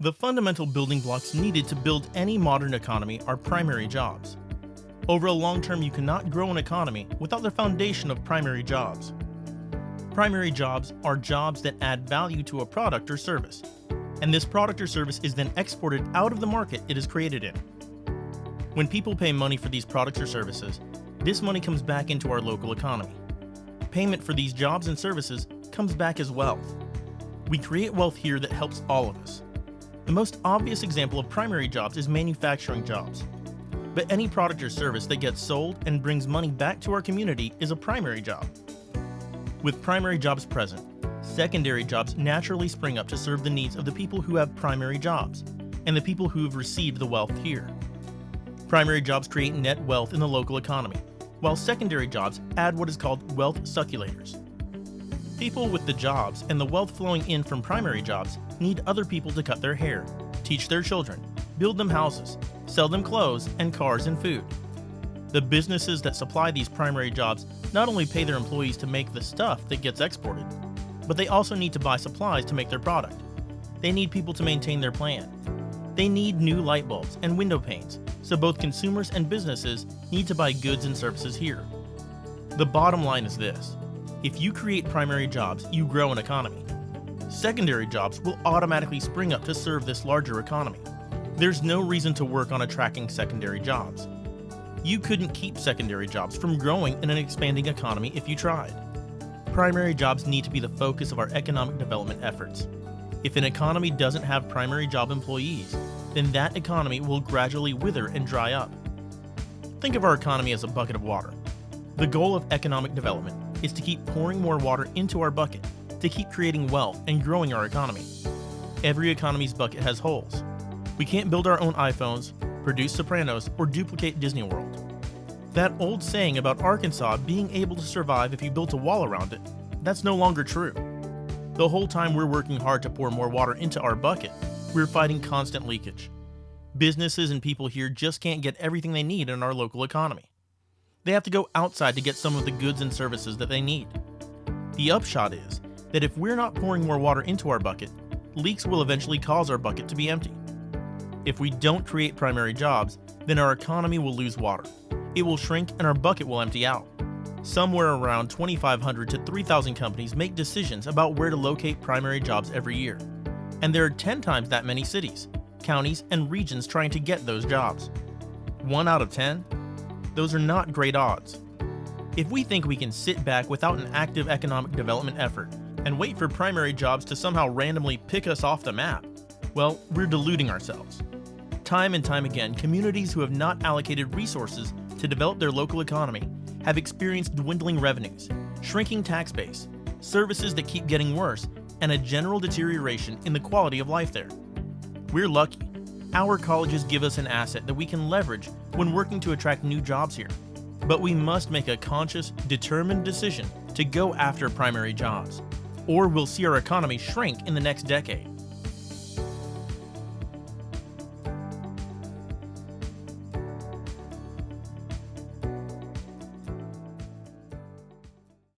The fundamental building blocks needed to build any modern economy are primary jobs. Over a long term, you cannot grow an economy without the foundation of primary jobs. Primary jobs are jobs that add value to a product or service, and this product or service is then exported out of the market it is created in. When people pay money for these products or services, this money comes back into our local economy. Payment for these jobs and services comes back as wealth. We create wealth here that helps all of us. The most obvious example of primary jobs is manufacturing jobs. But any product or service that gets sold and brings money back to our community is a primary job. With primary jobs present, secondary jobs naturally spring up to serve the needs of the people who have primary jobs and the people who have received the wealth here. Primary jobs create net wealth in the local economy, while secondary jobs add what is called wealth succulators. People with the jobs and the wealth flowing in from primary jobs need other people to cut their hair, teach their children, build them houses, sell them clothes and cars and food. The businesses that supply these primary jobs not only pay their employees to make the stuff that gets exported, but they also need to buy supplies to make their product. They need people to maintain their plant. They need new light bulbs and window panes, so both consumers and businesses need to buy goods and services here. The bottom line is this: if you create primary jobs, you grow an economy. Secondary jobs will automatically spring up to serve this larger economy. There's no reason to work on attracting secondary jobs. You couldn't keep secondary jobs from growing in an expanding economy if you tried. Primary jobs need to be the focus of our economic development efforts. If an economy doesn't have primary job employees, then that economy will gradually wither and dry up. Think of our economy as a bucket of water. The goal of economic development is to keep pouring more water into our bucket, to keep creating wealth and growing our economy. Every economy's bucket has holes. We can't build our own iPhones, produce Sopranos, or duplicate Disney World. That old saying about Arkansas being able to survive if you built a wall around it, that's no longer true. The whole time we're working hard to pour more water into our bucket, we're fighting constant leakage. Businesses and people here just can't get everything they need in our local economy. They have to go outside to get some of the goods and services that they need. The upshot is that if we're not pouring more water into our bucket, leaks will eventually cause our bucket to be empty. If we don't create primary jobs, then our economy will lose water. It will shrink and our bucket will empty out. Somewhere around 2,500 to 3,000 companies make decisions about where to locate primary jobs every year. And there are 10 times that many cities, counties, and regions trying to get those jobs. 1 out of 10? Those are not great odds. If we think we can sit back without an active economic development effort and wait for primary jobs to somehow randomly pick us off the map, well, we're deluding ourselves. Time and time again, communities who have not allocated resources to develop their local economy have experienced dwindling revenues, shrinking tax base, services that keep getting worse, and a general deterioration in the quality of life there. We're lucky. Our colleges give us an asset that we can leverage when working to attract new jobs here. But we must make a conscious, determined decision to go after primary jobs, or we'll see our economy shrink in the next decade.